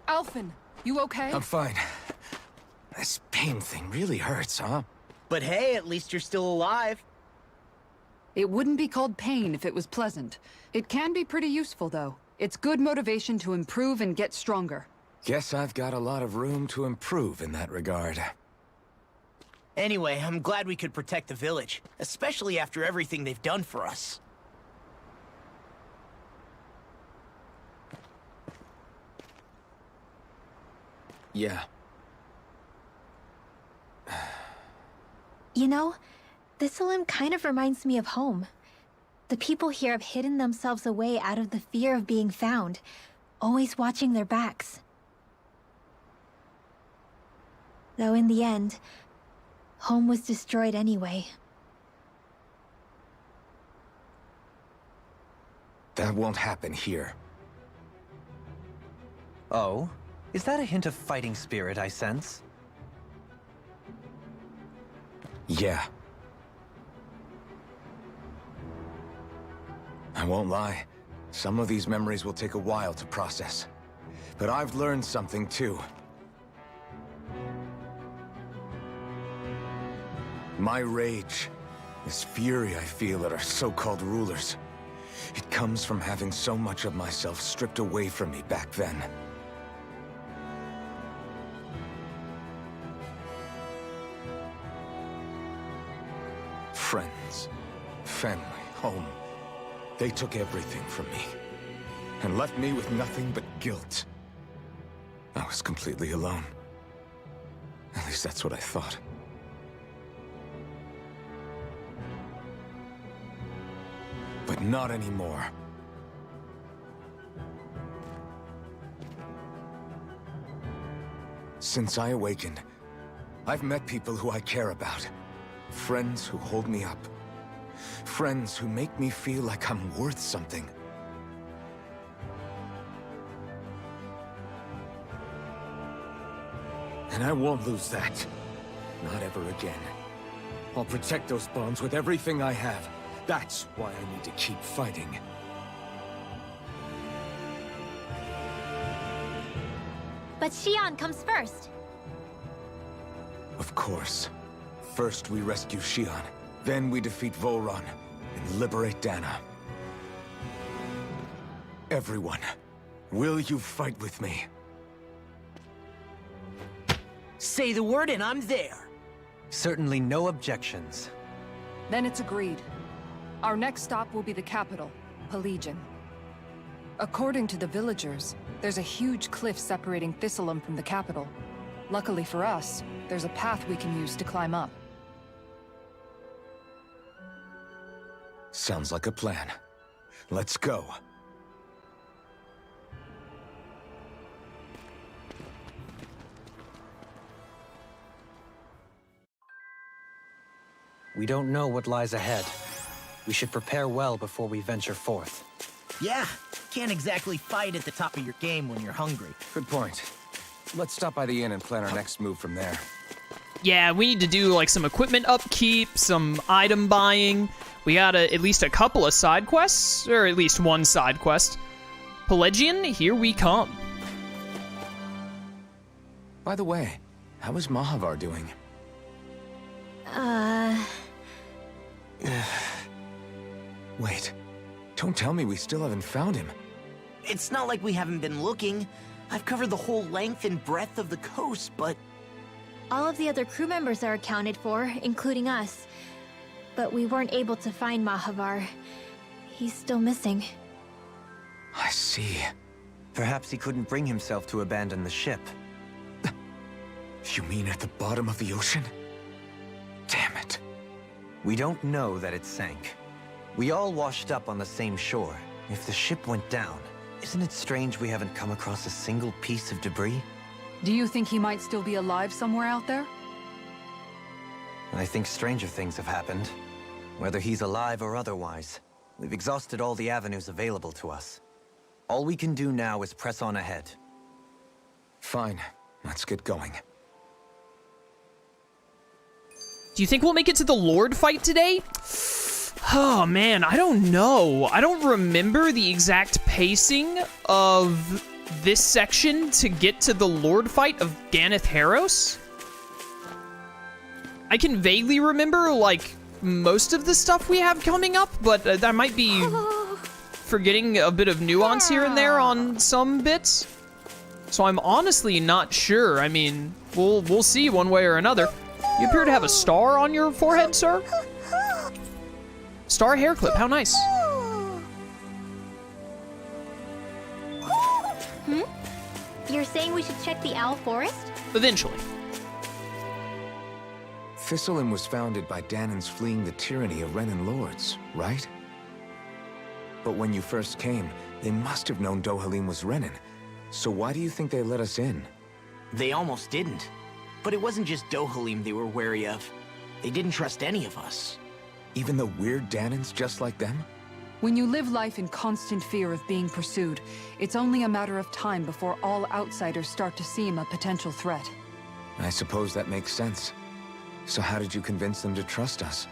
Alphen, you okay? I'm fine. This pain thing really hurts, huh? But hey, at least you're still alive. It wouldn't be called pain if it was pleasant. It can be pretty useful, though. It's good motivation to improve and get stronger. Guess I've got a lot of room to improve in that regard. Anyway, I'm glad we could protect the village, especially after everything they've done for us. Yeah. You know, this Salim kind of reminds me of home. The people here have hidden themselves away out of the fear of being found, always watching their backs. Though in the end, home was destroyed anyway. That won't happen here. Oh? Is that a hint of fighting spirit I sense? Yeah. I won't lie. Some of these memories will take a while to process. But I've learned something too. My rage, this fury I feel at our so-called rulers, it comes from having so much of myself stripped away from me back then. Friends, family, home. They took everything from me, and left me with nothing but guilt. I was completely alone. At least that's what I thought. But not anymore. Since I awakened, I've met people who I care about. Friends who hold me up. Friends who make me feel like I'm worth something. And I won't lose that. Not ever again. I'll protect those bonds with everything I have. That's why I need to keep fighting. But Xion comes first. Of course. First we rescue Xion, then we defeat Volron and liberate Dahna. Everyone, will you fight with me? Say the word and I'm there. Certainly no objections. Then it's agreed. Our next stop will be the capital, Pelegion. According to the villagers, there's a huge cliff separating Thistleum from the capital. Luckily for us, there's a path we can use to climb up. Sounds like a plan. Let's go. We don't know what lies ahead. We should prepare well before we venture forth. Yeah, can't exactly fight at the top of your game when you're hungry. Good point. Let's stop by the inn and plan our next move from there. Yeah, we need to do like some equipment upkeep, some item buying. We got at least a couple of side quests, or at least one side quest. Pelegion, here we come. By the way, how is Mahavar doing? Wait, don't tell me we still haven't found him. It's not like we haven't been looking. I've covered the whole length and breadth of the coast, but... All of the other crew members are accounted for, including us. But we weren't able to find Mahavar. He's still missing. I see. Perhaps he couldn't bring himself to abandon the ship. You mean at the bottom of the ocean? Damn it. We don't know that it sank. We all washed up on the same shore. If the ship went down, isn't it strange we haven't come across a single piece of debris? Do you think he might still be alive somewhere out there? I think stranger things have happened. Whether he's alive or otherwise, we've exhausted all the avenues available to us. All we can do now is press on ahead. Fine, let's get going. Do you think we'll make it to the Lord fight today? Oh man, I don't know. I don't remember the exact pacing of this section to get to the Lord fight of Ganeth Haros? I can vaguely remember, like, most of the stuff we have coming up, but I might be forgetting a bit of nuance here and there on some bits. So I'm honestly not sure. I mean, we'll see one way or another. You appear to have a star on your forehead, sir? Star hair clip, how nice. You're saying we should check the Owl Forest? Eventually. Thistleum was founded by Dahnans fleeing the tyranny of Renan lords, right? But when you first came, they must have known Dohalim was Renan. So why do you think they let us in? They almost didn't. But it wasn't just Dohalim they were wary of. They didn't trust any of us. Even the weird Dahnans just like them? When you live life in constant fear of being pursued, it's only a matter of time before all outsiders start to seem a potential threat. I suppose that makes sense. So how did you convince them to trust us?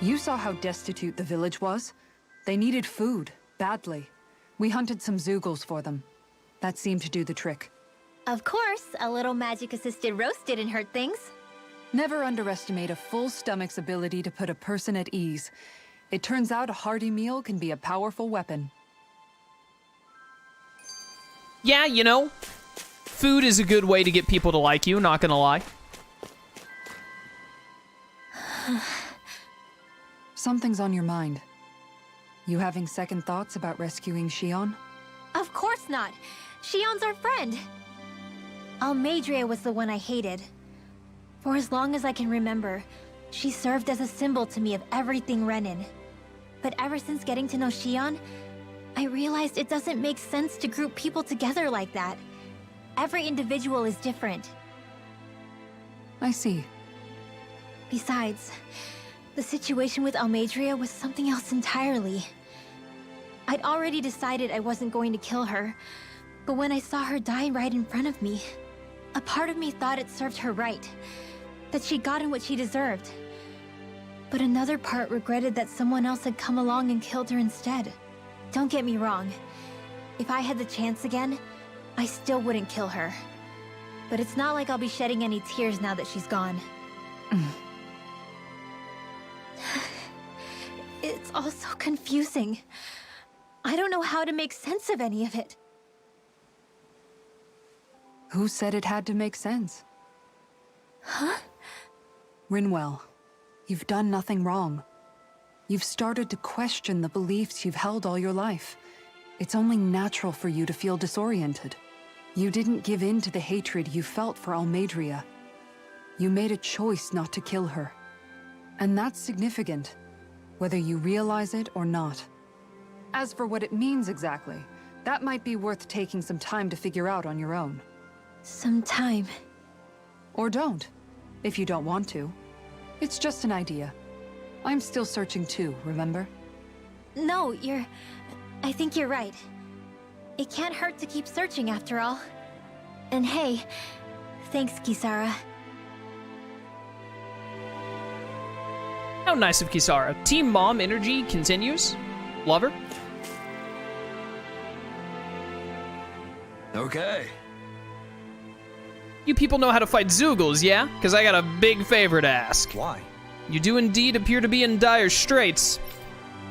You saw how destitute the village was. They needed food, badly. We hunted some Zeugles for them. That seemed to do the trick. Of course, a little magic-assisted roast didn't hurt things. Never underestimate a full stomach's ability to put a person at ease. It turns out a hearty meal can be a powerful weapon. Yeah, you know, food is a good way to get people to like you, not gonna lie. Something's on your mind. You having second thoughts about rescuing Shion? Of course not. Shion's our friend. Almeidrea was the one I hated. For as long as I can remember, she served as a symbol to me of everything Renan. But ever since getting to know Shion, I realized it doesn't make sense to group people together like that. Every individual is different. I see. Besides, the situation with Almeidrea was something else entirely. I'd already decided I wasn't going to kill her, but when I saw her die right in front of me, a part of me thought it served her right, that she'd gotten what she deserved. But another part regretted that someone else had come along and killed her instead. Don't get me wrong. If I had the chance again, I still wouldn't kill her. But it's not like I'll be shedding any tears now that she's gone. It's all so confusing. I don't know how to make sense of any of it. Who said it had to make sense? Huh? Rinwell, you've done nothing wrong. You've started to question the beliefs you've held all your life. It's only natural for you to feel disoriented. You didn't give in to the hatred you felt for Almeidrea. You made a choice not to kill her. And that's significant, whether you realize it or not. As for what it means exactly, that might be worth taking some time to figure out on your own. Some time. Or don't, if you don't want to. It's just an idea. I'm still searching too, remember? No, I think you're right. It can't hurt to keep searching after all. And hey, thanks, Kisara. How nice of Kisara. Team Mom energy continues. Love her. Okay. You people know how to fight Zeugles, yeah? Because I got a big favor to ask. Why? You do indeed appear to be in dire straits.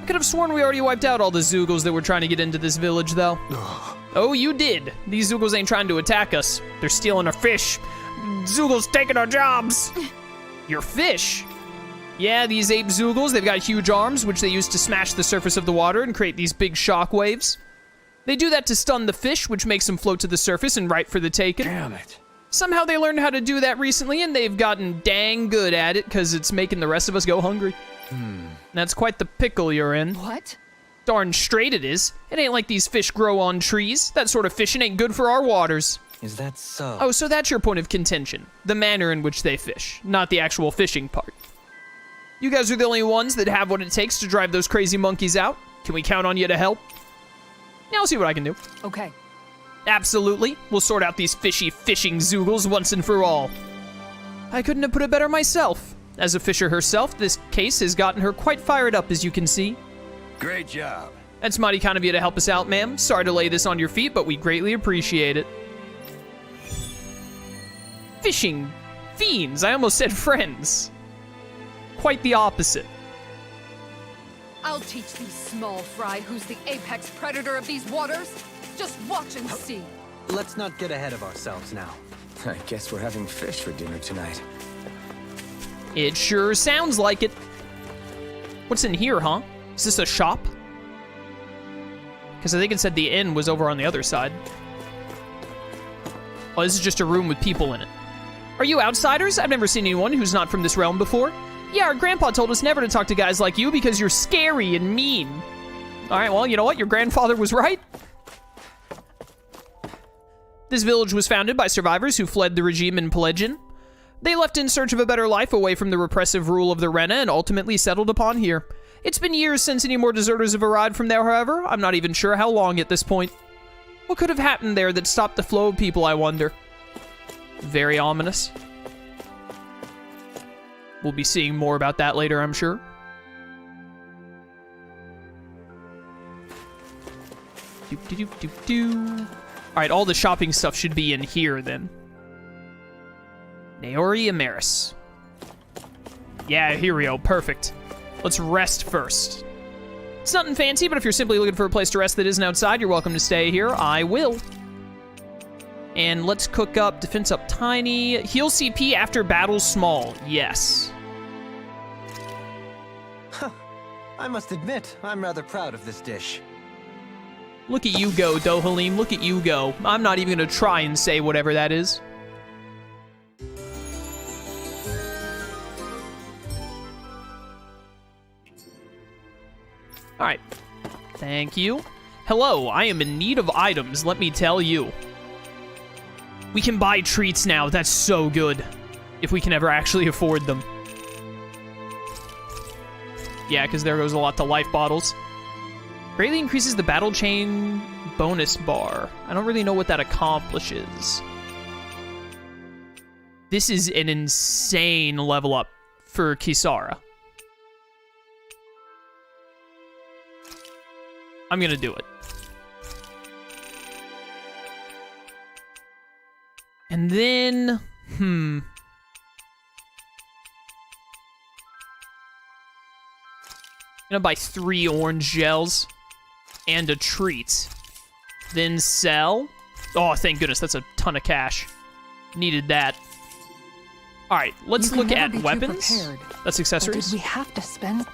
I could have sworn we already wiped out all the Zeugles that were trying to get into this village, though. Oh, you did. These Zeugles ain't trying to attack us. They're stealing our fish. Zeugles taking our jobs. Your fish? Yeah, these ape Zeugles, they've got huge arms, which they use to smash the surface of the water and create these big shock waves. They do that to stun the fish, which makes them float to the surface and right for the taking. Damn it. Somehow they learned how to do that recently, and they've gotten dang good at it, because it's making the rest of us go hungry. That's quite the pickle you're in. What? Darn straight it is. It ain't like these fish grow on trees. That sort of fishing ain't good for our waters. Is that so? Oh, so that's your point of contention. The manner in which they fish, not the actual fishing part. You guys are the only ones that have what it takes to drive those crazy monkeys out. Can we count on you to help? Yeah, I'll see what I can do. Okay. Absolutely. We'll sort out these fishy fishing Zeugles once and for all. I couldn't have put it better myself. As a fisher herself, this case has gotten her quite fired up, as you can see. Great job. That's mighty kind of you to help us out, ma'am. Sorry to lay this on your feet, but we greatly appreciate it. Fishing fiends. I almost said friends. Quite the opposite. I'll teach these small fry who's the apex predator of these waters. Just watch and see. Let's not get ahead of ourselves now. I guess we're having fish for dinner tonight. It sure sounds like it. What's in here, huh? Is this a shop? Because I think it said the inn was over on the other side. Oh, this is just a room with people in it. Are you outsiders? I've never seen anyone who's not from this realm before. Yeah, our grandpa told us never to talk to guys like you because you're scary and mean. All right, well, you know what? Your grandfather was right. This village was founded by survivors who fled the regime in Pelagian. They left in search of a better life away from the repressive rule of the Rena and ultimately settled upon here. It's been years since any more deserters have arrived from there, however. I'm not even sure how long at this point. What could have happened there that stopped the flow of people, I wonder? Very ominous. We'll be seeing more about that later, I'm sure. Alright, all the shopping stuff should be in here, then. Naori Amaris. Yeah, here we go. Perfect. Let's rest first. It's nothing fancy, but if you're simply looking for a place to rest that isn't outside, you're welcome to stay here. I will. And let's cook up. Defense up tiny. Heal CP after battle small. Yes. I must admit, I'm rather proud of this dish. Look at you go, Dohalim. Look at you go. I'm not even going to try and say whatever that is. Alright. Thank you. Hello, I am in need of items, let me tell you. We can buy treats now. That's so good. If we can ever actually afford them. Yeah, because there goes a lot to life bottles. Greatly increases the battle chain bonus bar. I don't really know what that accomplishes. This is an insane level up for Kisara. I'm gonna do it. And then, gonna buy 3 orange gels and a treat. Then sell. Oh, thank goodness, that's a ton of cash. Needed that. All right, let's look at weapons. That's accessories. Did we have to spend?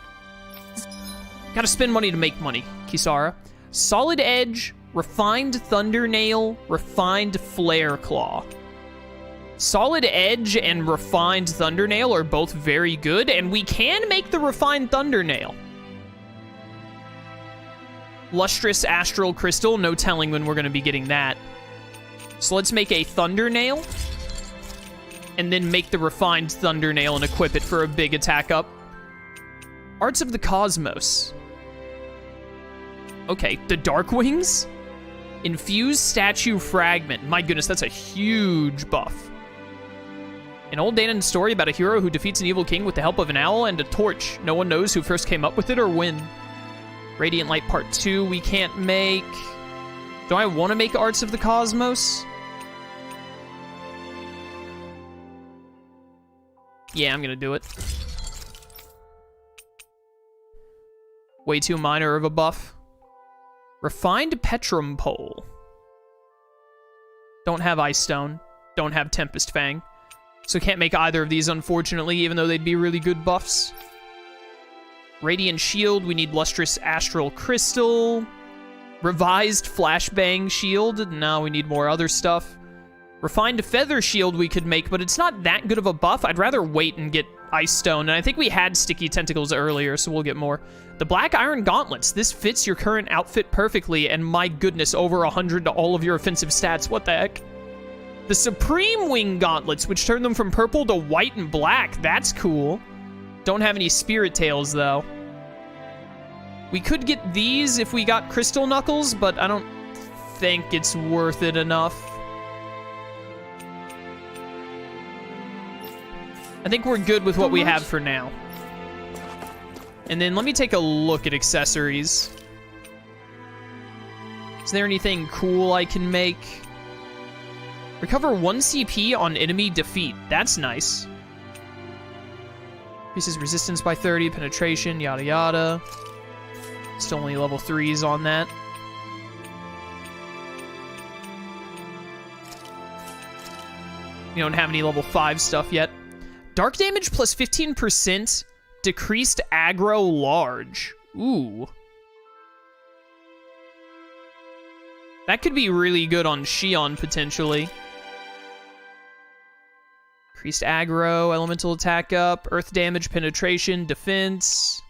Gotta spend money to make money, Kisara. Solid Edge, Refined Thunder Nail, Refined Flare Claw. Solid Edge and Refined Thunder Nail are both very good, and we can make the Refined Thunder Nail. Lustrous Astral Crystal, no telling when we're gonna be getting that. So let's make a Thunder Nail, and then make the Refined Thunder Nail and equip it for a big attack up. Arts of the Cosmos. Okay, the Dark Wings? Infused Statue Fragment. My goodness, that's a huge buff. An old Dahnan story about a hero who defeats an evil king with the help of an owl and a torch. No one knows who first came up with it or when. Radiant Light Part 2 we can't make. Do I want to make Arts of the Cosmos? Yeah, I'm gonna do it. Way too minor of a buff. Refined Petrum Pole. Don't have Ice Stone. Don't have Tempest Fang. So can't make either of these, unfortunately, even though they'd be really good buffs. Radiant Shield, we need Lustrous Astral Crystal. Revised Flashbang Shield, now we need more other stuff. Refined Feather Shield we could make, but it's not that good of a buff. I'd rather wait and get Ice Stone, and I think we had Sticky Tentacles earlier, so we'll get more. The Black Iron Gauntlets, this fits your current outfit perfectly, and my goodness, over 100 to all of your offensive stats, what the heck? The Supreme Wing Gauntlets, which turn them from purple to white and black, that's cool. Don't have any Spirit Tails, though. We could get these if we got Crystal Knuckles, but I don't think it's worth it enough. I think we're good with what we have for now. And then let me take a look at accessories. Is there anything cool I can make? Recover 1 CP on enemy defeat. That's nice. Increases resistance by 30, penetration, yada yada. Still only level 3s on that. We don't have any level 5 stuff yet. Dark damage plus 15%, decreased aggro large. Ooh. That could be really good on Shion, potentially. Increased aggro, elemental attack up, earth damage, penetration, defense.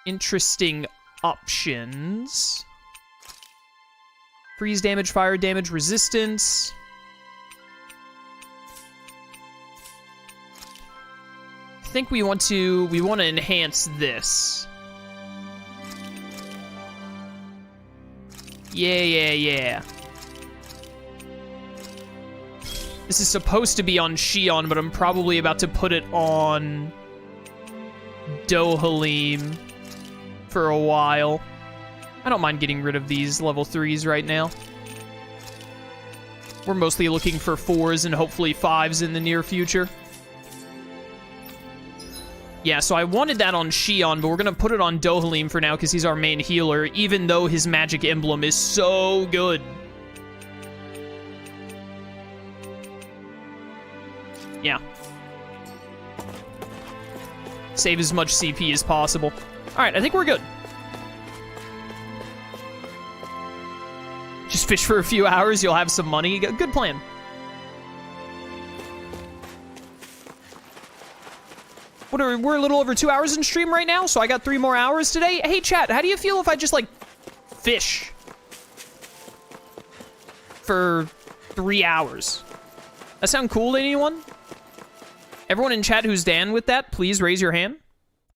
Interesting options. Freeze damage, fire damage, resistance. I think we want to enhance this. Yeah. This is supposed to be on Shion, but I'm probably about to put it on Dohalim for a while. I don't mind getting rid of these level 3s right now. We're mostly looking for 4s and hopefully 5s in the near future. Yeah, so I wanted that on Shion, but we're going to put it on Dohalim for now because he's our main healer, even though his magic emblem is so good. Yeah. Save as much CP as possible. Alright, I think we're good. Just fish for a few hours, you'll have some money. Good plan. We're a little over 2 hours in stream right now, so I got 3 more hours today. Hey, chat, how do you feel if I just, like, fish for 3 hours? That sound cool to anyone? Everyone in chat who's down with that, please raise your hand.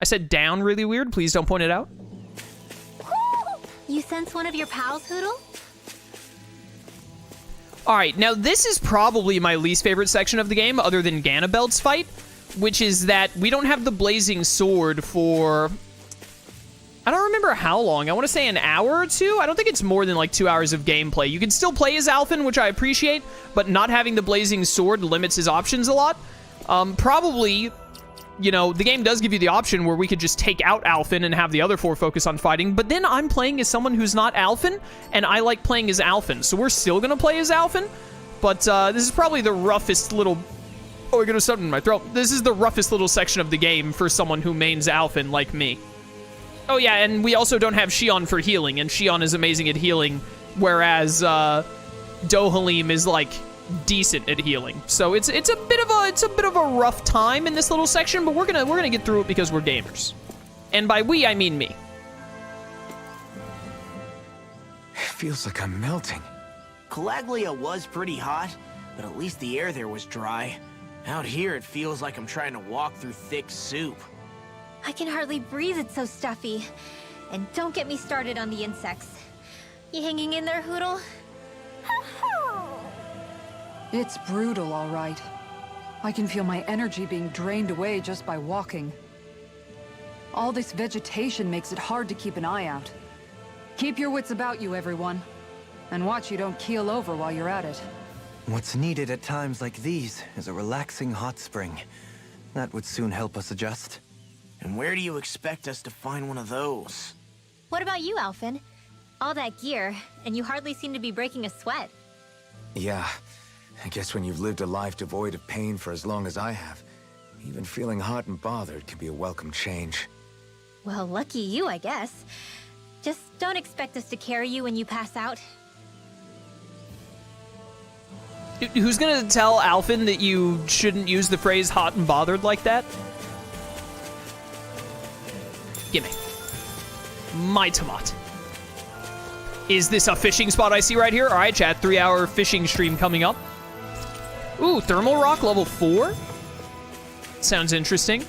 I said down really weird. Please don't point it out. You sense one of your pals, Hoodle? Alright, now this is probably my least favorite section of the game, other than Ganabelt's fight, which is that we don't have the Blazing Sword for... I don't remember how long. I want to say an hour or two? I don't think it's more than like 2 hours of gameplay. You can still play as Alphen, which I appreciate, but not having the Blazing Sword limits his options a lot. Probably, you know, the game does give you the option where we could just take out Alphen and have the other 4 focus on fighting, but then I'm playing as someone who's not Alphen, and I like playing as Alphen, so we're still going to play as Alphen, but this is probably the roughest little... Oh, I got something in my throat. This is the roughest little section of the game for someone who mains Alphen like me. Oh yeah, and we also don't have Shion for healing, and Shion is amazing at healing, whereas Dohalim is like decent at healing. So it's a bit of a rough time in this little section, but we're gonna get through it because we're gamers. And by we, I mean me. It feels like I'm melting. Calaglia was pretty hot, but at least the air there was dry. Out here, it feels like I'm trying to walk through thick soup. I can hardly breathe, it's so stuffy. And don't get me started on the insects. You hanging in there, Hoodle? It's brutal, all right. I can feel my energy being drained away just by walking. All this vegetation makes it hard to keep an eye out. Keep your wits about you, everyone. And watch you don't keel over while you're at it. What's needed at times like these is a relaxing hot spring. That would soon help us adjust. And where do you expect us to find one of those? What about you, Alphen? All that gear, and you hardly seem to be breaking a sweat. Yeah, I guess when you've lived a life devoid of pain for as long as I have, even feeling hot and bothered can be a welcome change. Well, lucky you, I guess. Just don't expect us to carry you when you pass out. Who's gonna tell Alphen that you shouldn't use the phrase hot and bothered like that? Gimme. My tomat. Is this a fishing spot I see right here? Alright, chat, 3-hour fishing stream coming up. Ooh, Thermal Rock level 4? Sounds interesting.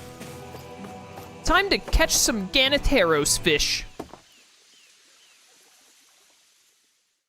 Time to catch some Ganateros fish.